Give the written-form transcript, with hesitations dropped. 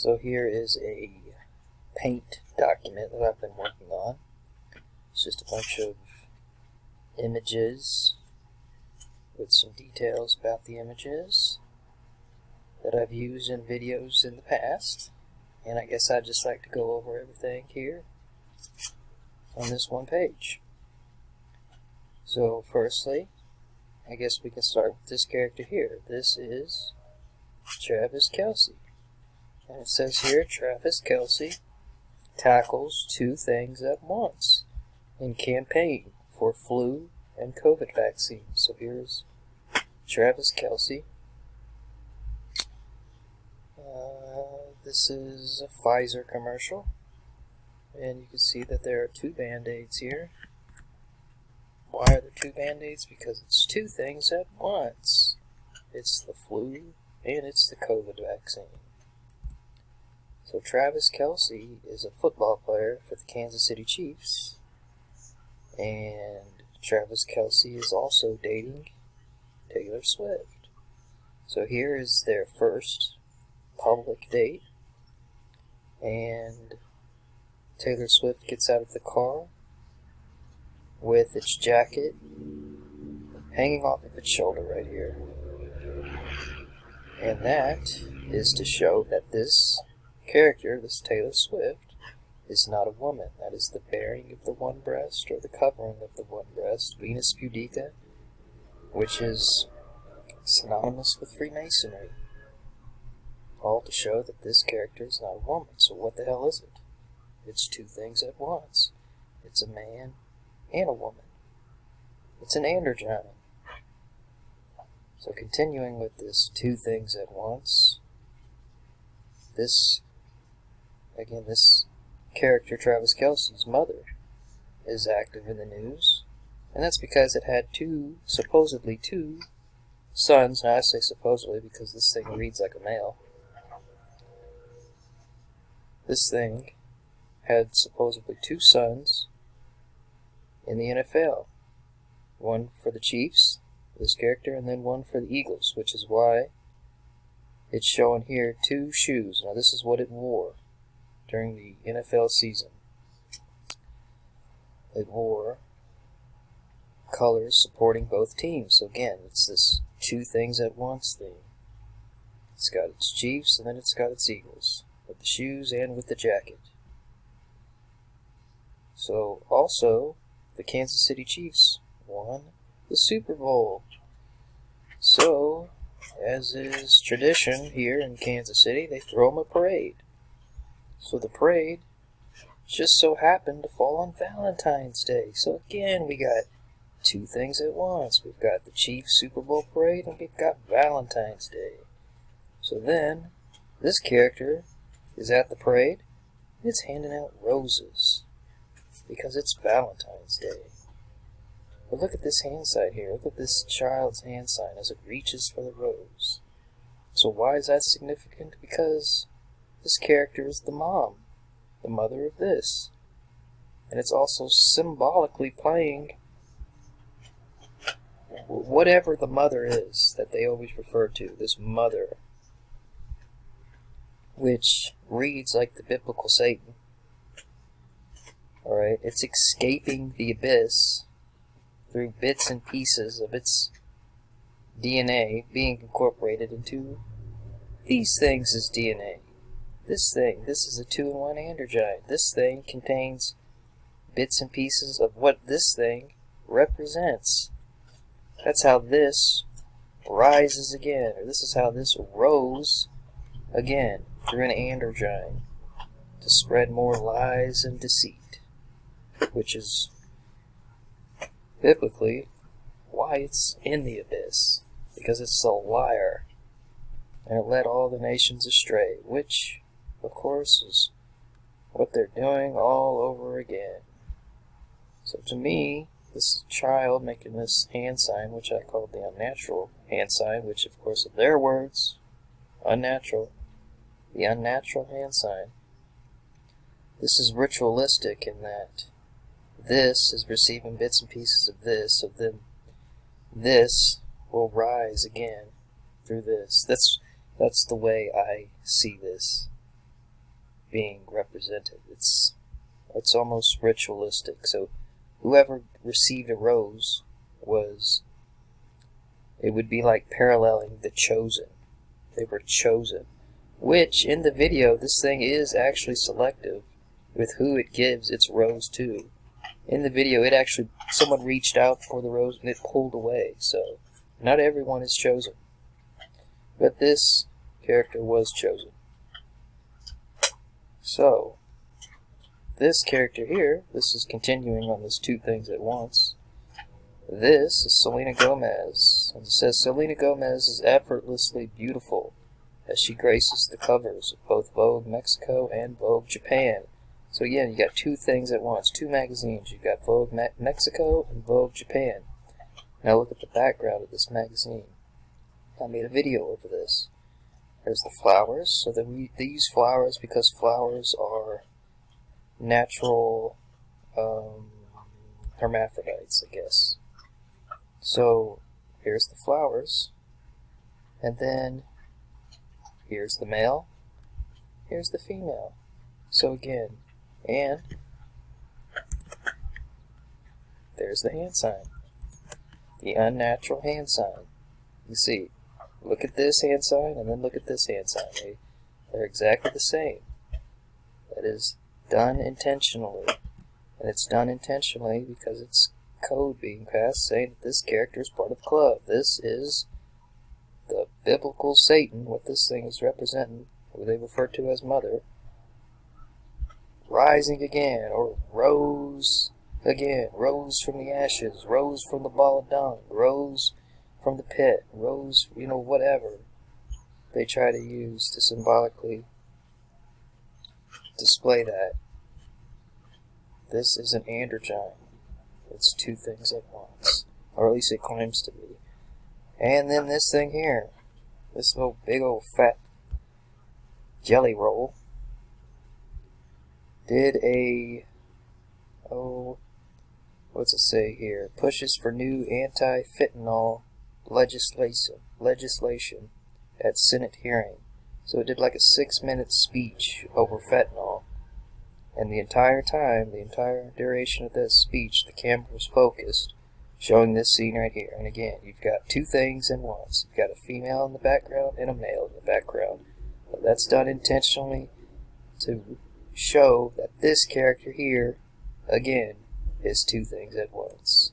So here is a paint document that I've been working on. It's just a bunch of images with some details about the images that I've used in videos in the past. And I guess I'd just like to go over everything here on this one page. So firstly, I guess we can start with this character here. This is Travis Kelce. And it says here, Travis Kelce tackles two things at once in campaign for flu and COVID vaccine. So here's Travis Kelce. This is a Pfizer commercial. And you can see that there are two Band-Aids here. Why are there two Band-Aids? Because it's two things at once. It's the flu and it's the COVID vaccine. So Travis Kelce is a football player for the Kansas City Chiefs. And Travis Kelce is also dating Taylor Swift. So here is their first public date. And Taylor Swift gets out of the car with its jacket hanging off of its shoulder right here. And that is to show that this character, this Taylor Swift, is not a woman. That is the bearing of the one breast, or the covering of the one breast, Venus Pudica, which is synonymous with Freemasonry. All to show that this character is not a woman. So what the hell is it? It's two things at once. It's a man and a woman. It's an androgyne. So continuing with this two things at once, this character, Travis Kelce's mother, is active in the news, and that's because it had supposedly two sons. Now I say supposedly because this thing reads like a male. This thing had supposedly two sons in the NFL. One for the Chiefs, this character, and then one for the Eagles, which is why it's showing here two shoes. Now this is what it wore during the NFL season. It wore colors supporting both teams. So again, it's this two things at once thing. It's got its Chiefs and then it's got its Eagles, with the shoes and with the jacket. So also, the Kansas City Chiefs won the Super Bowl. So, as is tradition here in Kansas City, they throw them a parade. So the parade just so happened to fall on Valentine's Day. So again, we got two things at once. We've got the Chiefs Super Bowl parade and we've got Valentine's Day. So then, this character is at the parade and it's handing out roses because it's Valentine's Day. But look at this hand sign here. Look at this child's hand sign as it reaches for the rose. So why is that significant? Because this character is the mom, the mother of this. And it's also symbolically playing whatever the mother is that they always refer to, this mother, which reads like the biblical Satan. Alright, it's escaping the abyss through bits and pieces of its DNA being incorporated into these things as DNA. This is a 2-in-1 androgyne. This thing contains bits and pieces of what this thing represents. That's how this rises again, or this is how this rose again through an androgyne to spread more lies and deceit, which is biblically why it's in the abyss, because it's a liar and it led all the nations astray, which of course is what they're doing all over again. So to me, this child making this hand sign, which I call the unnatural hand sign, which of course are their words, unnatural, the unnatural hand sign, this is ritualistic in that this is receiving bits and pieces of this, so then this will rise again through this. That's the way I see this. being represented. It's almost ritualistic. So whoever received a rose it would be like paralleling the chosen. They were chosen. Which, in the video, this thing is actually selective with who it gives its rose to. In the video, someone reached out for the rose and it pulled away. So, not everyone is chosen. But this character was chosen. So, this character here, this is continuing on this two things at once. This is Selena Gomez. And it says, Selena Gomez is effortlessly beautiful as she graces the covers of both Vogue Mexico and Vogue Japan. So again, you got two things at once, two magazines. You've got Vogue Mexico and Vogue Japan. Now look at the background of this magazine. I made a video over this. There's the flowers. So they use flowers because flowers are natural hermaphrodites, I guess. So here's the flowers, and then here's the male, here's the female. So again, and there's the hand sign, the unnatural hand sign. You see, look at this hand sign and then look at this hand sign. They're exactly the same. That is done intentionally, and it's done intentionally because it's code being passed saying that this character is part of the club. This is the biblical Satan, what this thing is representing, who they refer to as Mother, rising again, or rose again, rose from the ashes, rose from the ball of dung, rose from the pit, rose, whatever they try to use to symbolically display that. This is an androgyne. It's two things at once, or at least it claims to be. And then this thing here, this little big old fat jelly roll, did what's it say here? Pushes for new anti-fentanyl legislation at Senate hearing. So it did like a 6-minute speech over fentanyl. And the entire time, the entire duration of that speech, the camera was focused, showing this scene right here. And again, you've got two things in once. You've got a female in the background and a male in the background. But that's done intentionally to show that this character here, again, is two things at once.